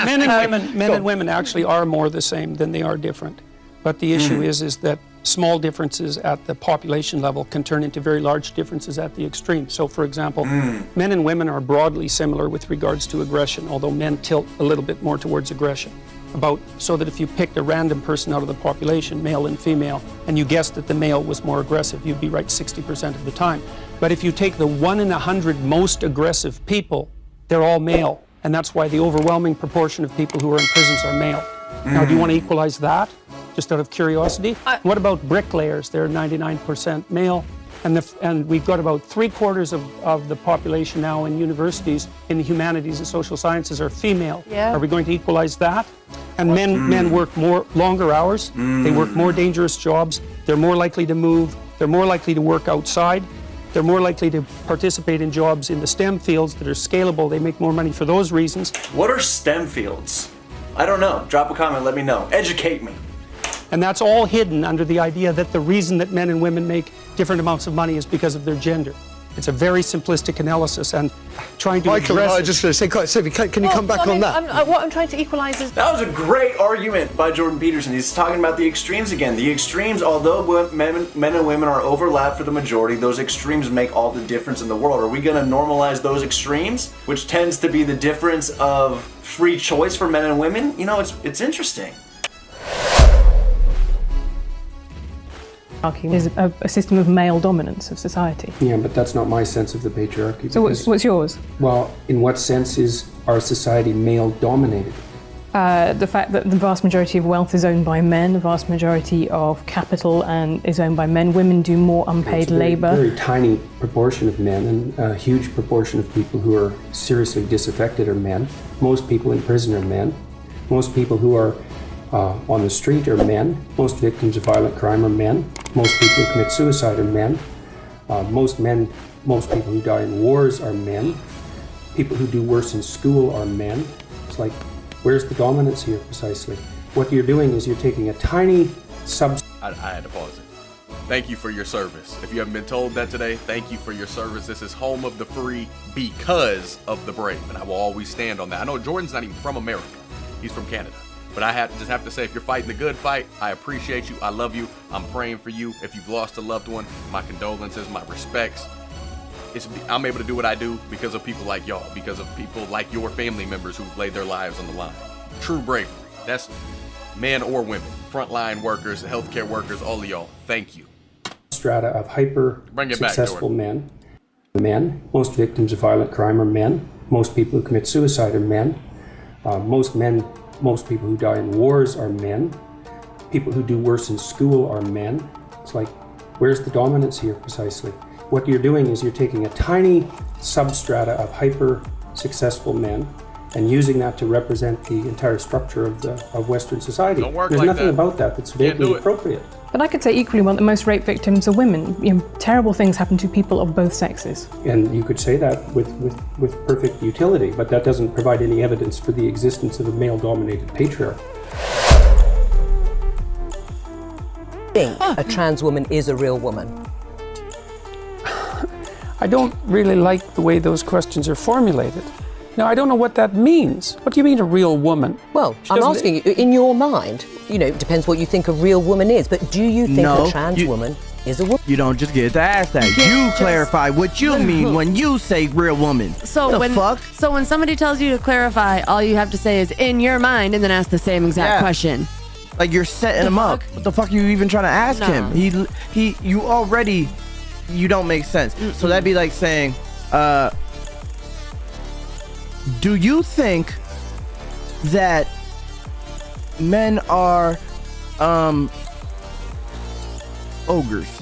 Men and women actually are more the same than they are different. But the issue is that small differences at the population level can turn into very large differences at the extreme. So, for example, men and women are broadly similar with regards to aggression, although men tilt a little bit more towards aggression. So that if you picked a random person out of the population, male and female, and you guessed that the male was more aggressive, you'd be right 60% of the time. But if you take the 1 in 100 most aggressive people, they're all male. And that's why the overwhelming proportion of people who are in prisons are male. Now, do you want to equalize that, just out of curiosity? What about bricklayers? They're 99% male. And we've got about 3/4 of the population now in universities in the humanities and social sciences are female. Yeah. Are we going to equalize that? And men work longer hours. They work more dangerous jobs. They're more likely to move. They're more likely to work outside. They're more likely to participate in jobs in the STEM fields that are scalable. They make more money for those reasons. What are STEM fields? I don't know. Drop a comment, let me know. Educate me. And that's all hidden under the idea that the reason that men and women make different amounts of money is because of their gender. It's a very simplistic analysis, and trying to Michael, address I was just going to say, Sophie, can you come back on that? What I'm trying to equalise is... That was a great argument by Jordan Peterson. He's talking about the extremes again. The extremes, although men and women are overlapped for the majority, those extremes make all the difference in the world. Are we going to normalize those extremes, which tends to be the difference of free choice for men and women? You know, it's interesting. Is a system of male dominance of society. Yeah, but that's not my sense of the patriarchy. So what's yours? Well, in what sense is our society male-dominated? The fact that the vast majority of wealth is owned by men, the vast majority of capital is owned by men. Women do more unpaid labour. A very tiny proportion of men, and a huge proportion of people who are seriously disaffected are men. Most people in prison are men. Most people who are on the street are men. Most victims of violent crime are men. Most people who commit suicide are men. Most people who die in wars are men. People who do worse in school are men. It's like, where's the dominance here precisely? What you're doing is you're taking a tiny I had to pause it. Thank you for your service. If you haven't been told that today, thank you for your service. This is home of the free because of the brave, and I will always stand on that. I know Jordan's not even from America. He's from Canada. But I just have to say, if you're fighting the good fight, I appreciate you. I love you. I'm praying for you. If you've lost a loved one, my condolences, my respects. I'm able to do what I do because of people like y'all, because of people like your family members who've laid their lives on the line. True bravery. That's men or women, frontline workers, healthcare workers, all of y'all. Thank you. Strata of hyper-successful men. Most victims of violent crime are men. Most people who commit suicide are men. Most people who die in wars are men. People who do worse in school are men. It's like, where's the dominance here precisely? What you're doing is you're taking a tiny substrata of hyper-successful men and using that to represent the entire structure of Western society. There's nothing about that that's vaguely appropriate. But I could say equally well that most rape victims are women. You know, terrible things happen to people of both sexes. And you could say that with perfect utility, but that doesn't provide any evidence for the existence of a male-dominated patriarchy. A trans woman is a real woman. I don't really like the way those questions are formulated. Now, I don't know what that means. What do you mean, a real woman? Well, I'm asking you, in your mind, you know, it depends what you think a real woman is, but do you think a trans woman is a woman? You don't just get to ask that. You clarify what you mean when you say real woman. So when somebody tells you to clarify, all you have to say is in your mind and then ask the same exact question. Like you're setting him up. What the fuck are you even trying to ask him? You don't make sense. So that'd be like saying, do you think that men are ogres?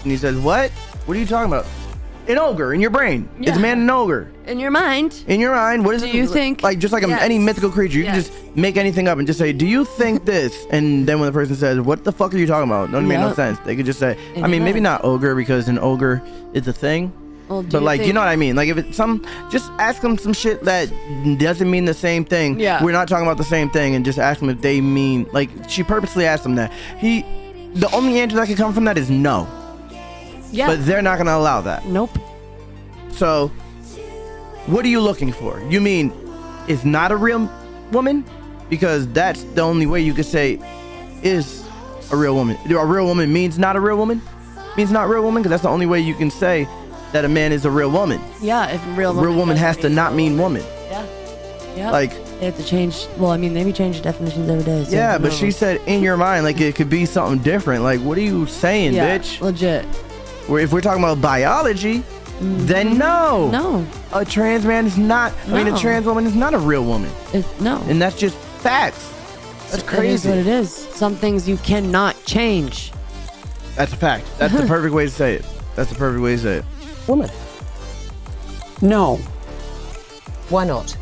And he says, what? What are you talking about? An ogre in your brain. Yeah. Is a man an ogre? In your mind. In your mind, what is it? Do you think? Like just like any mythical creature, you can just make anything up and just say, do you think this? And then when the person says, what the fuck are you talking about? Doesn't make no sense. They could just say, I mean, maybe not ogre because an ogre is a thing. Well, but like, you know what I mean? Like if it's just ask them some shit that doesn't mean the same thing. Yeah. We're not talking about the same thing, and just ask them if they mean, like she purposely asked them that. The only answer that can come from that is no. Yeah. But they're not gonna allow that. Nope. So, what are you looking for? You mean is not a real woman, because that's the only way you could say is a real woman. A real woman means not a real woman? Means not real woman? Because that's the only way you can say that a man is a real woman. Yeah, if real woman has to not mean woman. Yeah. Yeah. Like, they have to change. Well, I mean, they be changing definitions every day. So yeah, but she said in your mind, like it could be something different. Like, what are you saying, bitch? Legit. If we're talking about biology, then no. No. A trans man is not. I mean, a trans woman is not a real woman. No. And that's just facts. That's crazy. It is what it is. Some things you cannot change. That's a fact. That's the perfect way to say it. That's the perfect way to say it. Woman. No. Why not?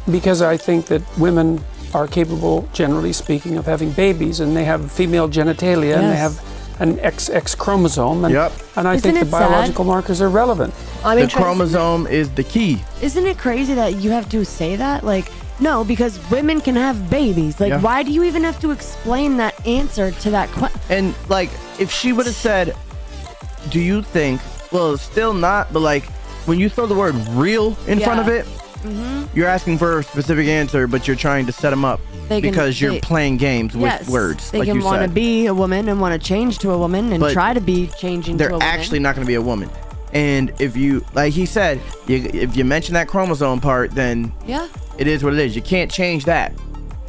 Because I think that women are capable, generally speaking, of having babies, and they have female genitalia, and they have an XX chromosome, and, and I think the biological markers are relevant. The chromosome is the key. Isn't it crazy that you have to say that? Like, no, because women can have babies. Like, why do you even have to explain that answer to that question? And, like, if she would have said, do you think, well, still not, but, like, when you throw the word real in front of it, you're asking for a specific answer, but you're trying to set them up because you're playing games with words. They can want to be a woman and want to change to a woman and try to be changing to a woman. They're actually not going to be a woman. And if you, like he said, if you mention that chromosome part, then it is what it is. You can't change that.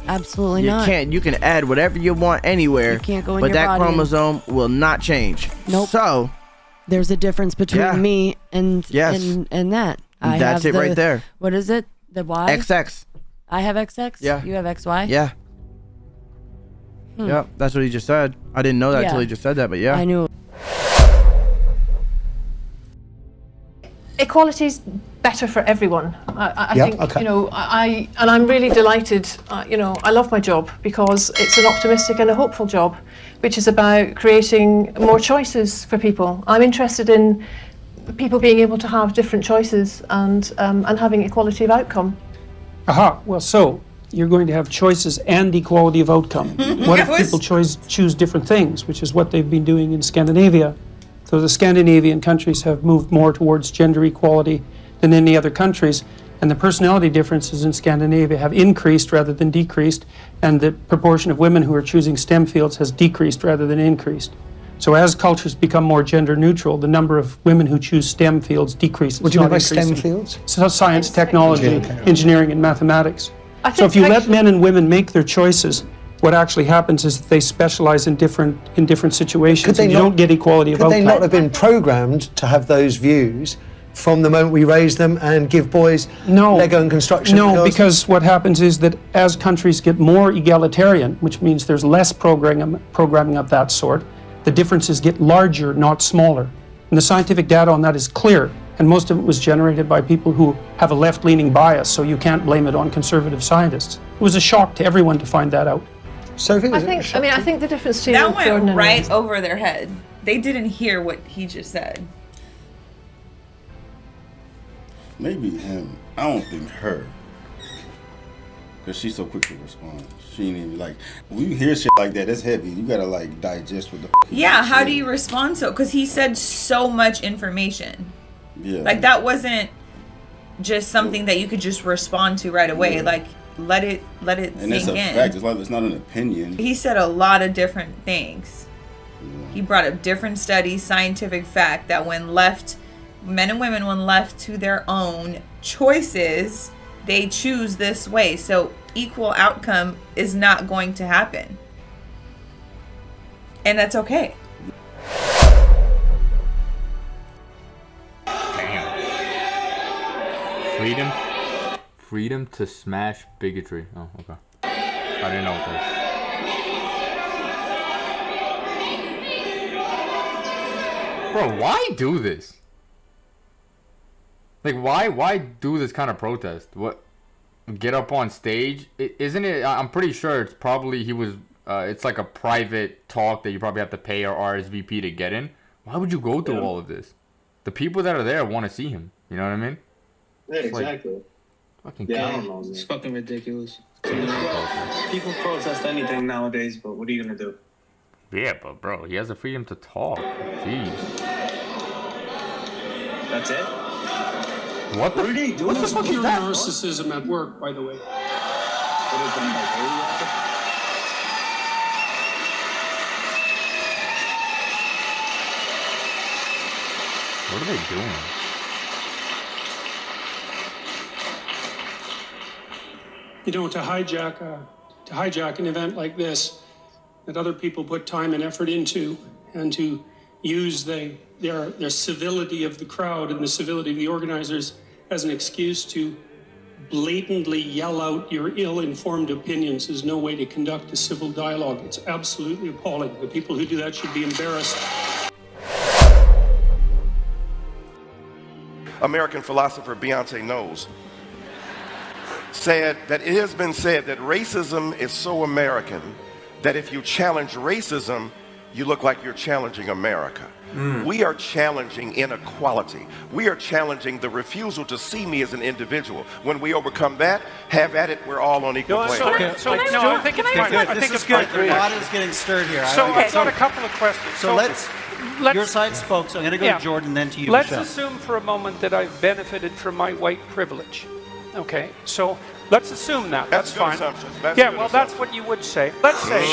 Absolutely not. You can add whatever you want anywhere. You can't go in but your that body. chromosome will not change. Nope. So there's a difference between me and that. That's it right there. What is it? The Y? XX. I have XX? Yeah. You have XY? Yeah. Yep, that's what he just said. I didn't know that until he just said that, but yeah. I knew. Equality's better for everyone. I think, you know, and I'm really delighted, you know, I love my job because it's an optimistic and a hopeful job, which is about creating more choices for people. I'm interested in people being able to have different choices and having equality of outcome. Aha, well, so you're going to have choices and equality of outcome. What if people choose different things, which is what they've been doing in Scandinavia? So the Scandinavian countries have moved more towards gender equality than any other countries, and the personality differences in Scandinavia have increased rather than decreased, and the proportion of women who are choosing STEM fields has decreased rather than increased. So as cultures become more gender neutral, the number of women who choose STEM fields decreases. What do you mean by STEM fields? So science, technology, engineering, and mathematics. So if you let men and women make their choices, what actually happens is that they specialize in different situations, and you don't get equality of outcome. Could they not have been programmed to have those views from the moment we raise them and give boys Lego and construction? No, because what happens is that as countries get more egalitarian, which means there's less programming of that sort, the differences get larger, not smaller. And the scientific data on that is clear, and most of it was generated by people who have a left-leaning bias, so you can't blame it on conservative scientists. It was a shock to everyone to find that out. Sophie, I think the difference to that went right over their head. They didn't hear what he just said. Maybe him. I don't think her. Because she's so quick to respond. She ain't even like, when you hear shit like that, that's heavy. You gotta like digest what the Yeah, how do you respond to it? Because he said so much information. Yeah. Like that wasn't just something that you could just respond to right away. Like let it and sink it's a in. fact. It's like it's not an opinion. He said a lot of different things. He brought up different studies, scientific fact that when left, men and women, when left to their own choices, they choose this way. So equal outcome is not going to happen. And that's okay. Freedom? Freedom to smash bigotry. Oh, okay. I didn't know what that was. Bro, why do this? Like, why do this kind of protest? What? Get up on stage? Isn't it? I'm pretty sure it's probably it's like a private talk that you probably have to pay or RSVP to get in. Why would you go through all of this? The people that are there want to see him. You know what I mean? Yeah, exactly. Fucking I don't know. It's fucking ridiculous. People protest anything nowadays, but what are you gonna do? Yeah, but bro, he has the freedom to talk. Jeez. That's it? What the? What the fuck is pure narcissism at work, by the way? What are they doing? You know, to hijack an event like this that other people put time and effort into, and to use their civility of the crowd and the civility of the organizers as an excuse to blatantly yell out your ill-informed opinions is no way to conduct a civil dialogue. It's absolutely appalling. The people who do that should be embarrassed. American philosopher Beyonce Knowles said that it has been said that racism is so American that if you challenge racism, you look like you're challenging America. We are challenging inequality. We are challenging the refusal to see me as an individual. When we overcome that, have at it, we're all on equal plane. I think it's fine. I think it's good. The pot is getting stirred here. So I've got a couple of questions. So let's your side's folks. I'm going to go to Jordan, then to you, Let's Michelle. assume for a moment that I've benefited from my white privilege. Okay, so let's assume that. That's fine. That's what you would say. Let's say,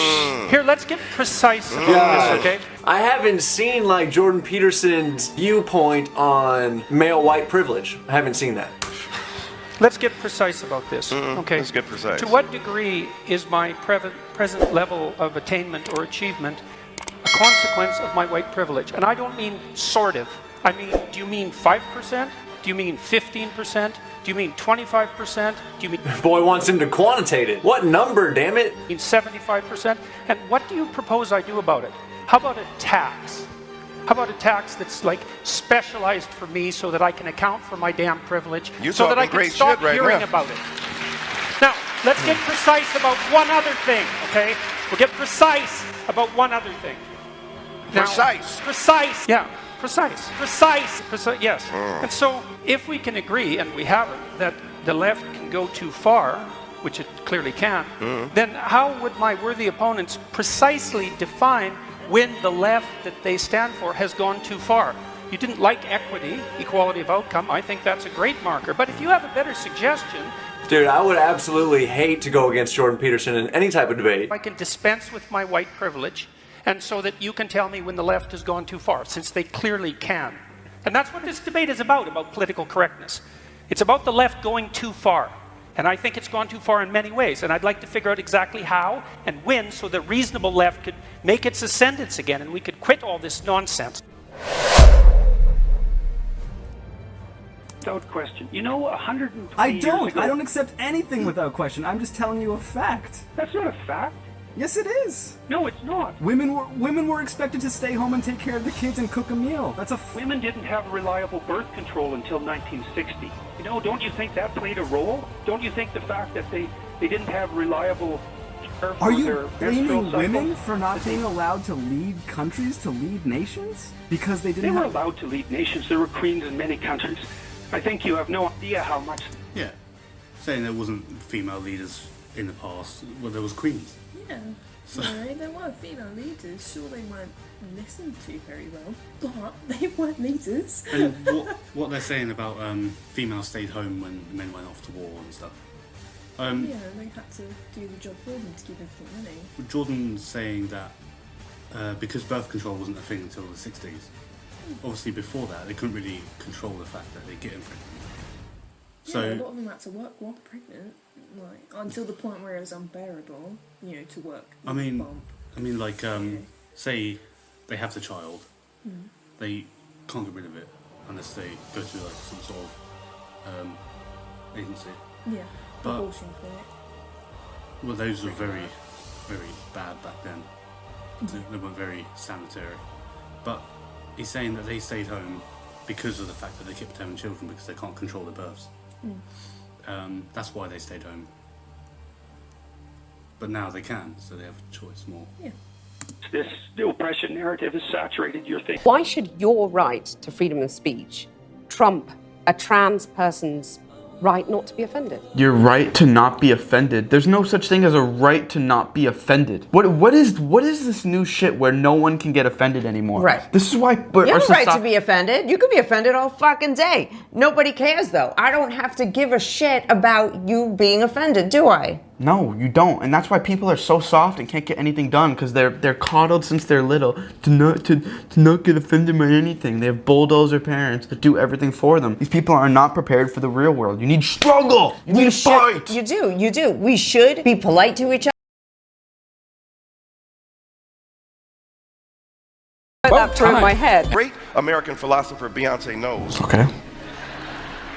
here, let's get precise about this, okay? I haven't seen like Jordan Peterson's viewpoint on male white privilege. I haven't seen that. Let's get precise about this, okay? Let's get precise. To what degree is my present level of attainment or achievement a consequence of my white privilege? And I don't mean sort of. I mean, do you mean 5%? Do you mean 15%? Do you mean 25%? Do you mean... Boy wants him to quantitate it. What number, damn it? You mean 75%? And what do you propose I do about it? How about a tax? How about a tax that's like specialized for me so that I can account for my damn privilege, so that I can stop hearing about it? Now, let's get precise about one other thing, okay? We'll get precise about one other thing. Precise, yeah. Precise, yes. And so, if we can agree, and we haven't, that the left can go too far, which it clearly can, then how would my worthy opponents precisely define when the left that they stand for has gone too far? You didn't like equity, equality of outcome. I think that's a great marker. But if you have a better suggestion... Dude, I would absolutely hate to go against Jordan Peterson in any type of debate. I can dispense with my white privilege, and so that you can tell me when the left has gone too far, since they clearly can. And that's what this debate is about political correctness. It's about the left going too far. And I think it's gone too far in many ways. And I'd like to figure out exactly how and when, so the reasonable left could make its ascendance again, and we could quit all this nonsense. Without question. You know, 120 years ago... I don't accept anything without question. I'm just telling you a fact. That's not a fact. Yes, it is. No, it's not. Women were expected to stay home and take care of the kids and cook a meal. Women didn't have reliable birth control until 1960. You know, don't you think that played a role? Don't you think the fact that they didn't have reliable care for Are you their blaming menstrual women cycle? for not being allowed to lead countries, to lead nations? Because they didn't They were allowed to lead nations. There were queens in many countries. I think you have no idea how much... Yeah. Saying there wasn't female leaders in the past, well, there was queens. Yeah, So- no, there were female leaders. Sure, they weren't listened to very well, but they weren't leaders. And what they're saying about females stayed home when men went off to war and stuff. Yeah, they had to do the job for them to keep everything running. Jordan's saying that because birth control wasn't a thing until the 60s, obviously before that they couldn't really control the fact that they get pregnant. Yeah, So a lot of them had to work while pregnant, like until the point where it was unbearable, you know, to work. I mean, like, say they have the child, they can't get rid of it unless they go to like some sort of agency. Yeah, but abortion clinic. well, those were very, very bad back then. They weren't very sanitary. But he's saying that they stayed home because of the fact that they kept having children because they can't control their births. That's why they stayed home. But now they can, so they have a choice more. Yeah. This oppression narrative has saturated your thinking. Why should your right to freedom of speech trump a trans person's right not to be offended. Your right to not be offended. There's no such thing as a right to not be offended. What is this new shit where no one can get offended anymore? Right. This is why You have a right to be offended. You could be offended all fucking day. Nobody cares though. I don't have to give a shit about you being offended, do I? No, you don't, and that's why people are so soft and can't get anything done because they're coddled since they're little to not get offended by anything. They have bulldozer parents that do everything for them. These people are not prepared for the real world. You need struggle. You need to fight. You do. We should be polite to each other. That through my head. Great American philosopher Beyonce Knowles Okay.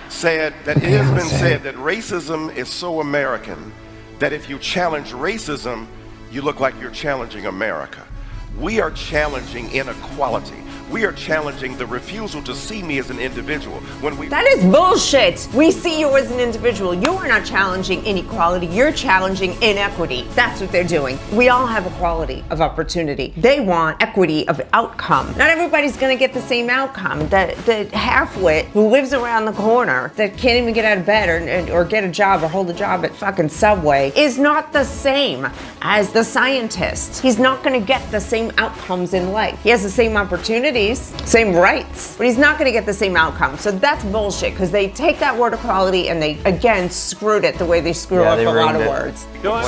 said that it has been said that racism is so American that if you challenge racism, you look like you're challenging America. We are challenging inequality. We are challenging the refusal to see me as an individual. That is bullshit. We see you as an individual. You are not challenging inequality. You're challenging inequity. That's what they're doing. We all have equality of opportunity. They want equity of outcome. Not everybody's gonna get the same outcome. The halfwit who lives around the corner that can't even get out of bed or get a job or hold a job at fucking Subway is not the same as the scientist. He's not gonna get the same outcomes in life. He has the same opportunities, same rights, but he's not going to get the same outcome. So that's bullshit because they take that word equality and they again screwed it the way they screw up a lot of words. I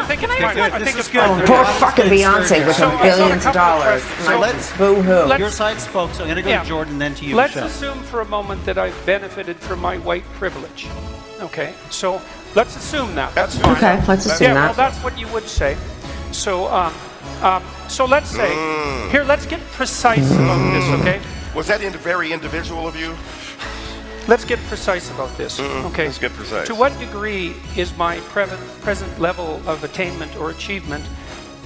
think it's good. I think it's good. Poor fucking Beyonce with her billions of dollars. So let's boo-hoo. Your side spoke, so I'm going to go to Jordan, then to you, Let's Michelle. assume for a moment that I've benefited from my white privilege. Okay, so let's assume that. That's fine. Okay, let's assume yeah, that. well, that's what you would say. So let's say, here, let's get precise about this, okay? Was that very individual of you? Let's get precise about this, okay? Let's get precise. To what degree is my present level of attainment or achievement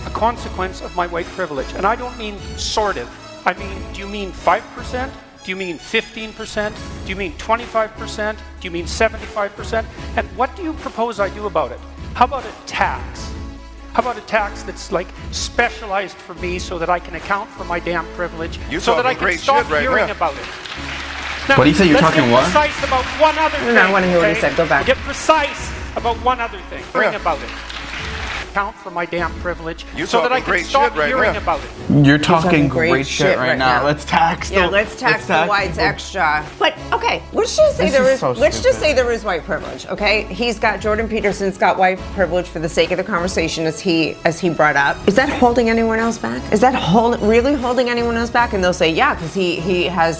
a consequence of my white privilege? And I don't mean sort of. I mean, do you mean 5%? Do you mean 15%? Do you mean 25%? Do you mean 75%? And what do you propose I do about it? How about a tax? How about a tax that's like specialized for me so that I can account for my damn privilege, so that I can stop hearing about it? Now, What do you say? You're talking what? Let's get precise about one other thing. No, I want to hear what he said. Go back. Get precise about one other thing. Bring about it. Account for my damn privilege, so that I can stop hearing about it. You're talking great shit right now. Let's tax the whites extra. But okay, let's just say there is white privilege. Okay, Jordan Peterson's got white privilege for the sake of the conversation, as he brought up. Is that holding anyone else back? Is that really holding anyone else back? And they'll say, yeah, because he has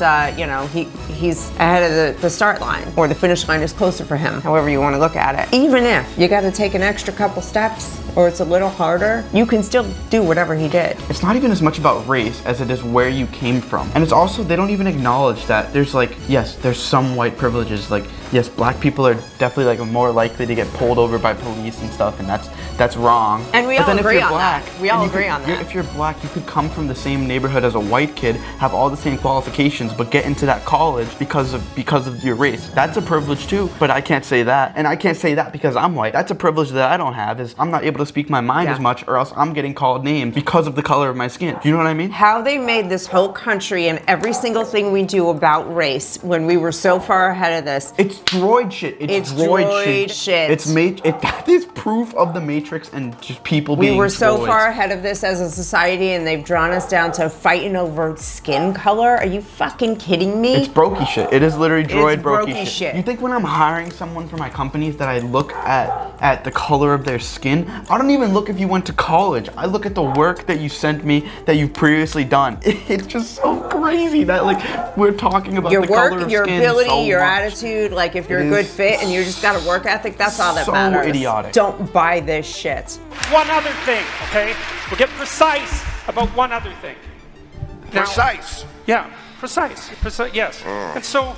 he's ahead of the start line, or the finish line is closer for him. However you want to look at it. Even if you got to take an extra couple steps, or it's a little harder, you can still do whatever he did. It's not even as much about race as it is where you came from. And it's also, they don't even acknowledge that there's there's some white privileges. Like, yes, black people are definitely more likely to get pulled over by police and stuff, and that's wrong. And we all agree on that. We all agree on that. If you're black, you could come from the same neighborhood as a white kid, have all the same qualifications, but get into that college because of your race. That's a privilege too, but I can't say that. And I can't say that because I'm white. That's a privilege that I don't have, is I'm not able to speak my mind as much, or else I'm getting called names because of the color of my skin. Do you know what I mean? How they made this whole country and every single thing we do about race when we were so far ahead of this. It's droid shit. It's droid shit. That is proof of the Matrix and just people being We were so droids. far ahead of this as a society, and they've drawn us down to fighting over skin color. Are you fucking kidding me? It's brokey shit. It is literally droid It's brokey brokey shit. You think when I'm hiring someone for my companies that I look at the color of their skin? I don't even look if you went to college. I look at the work that you sent me that you've previously done. It's just so crazy that we're talking about your the work, color of your skin ability, so your much. attitude, if you're a good fit and you just got a work ethic, that's all that So matters. idiotic. Don't buy this shit. One other thing, okay? We'll get precise about one other thing. Now, Precise. Yeah, precise, yes. And so,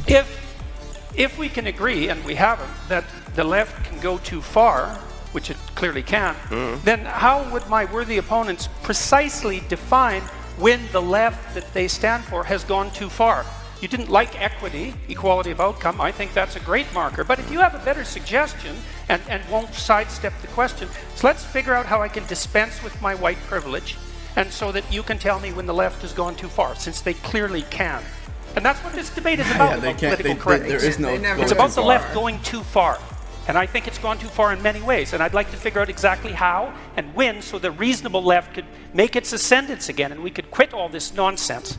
if we can agree, and we haven't, that the left can go too far, which it clearly can, then how would my worthy opponents precisely define when the left that they stand for has gone too far? You didn't like equity, equality of outcome. I think that's a great marker. But if you have a better suggestion and won't sidestep the question, so let's figure out how I can dispense with my white privilege, and so that you can tell me when the left has gone too far, since they clearly can. And that's what this debate is about, about political correctness. There is no. It's about the left going too far. And I think it's gone too far in many ways. And I'd like to figure out exactly how and when, so the reasonable left could make its ascendance again and we could quit all this nonsense.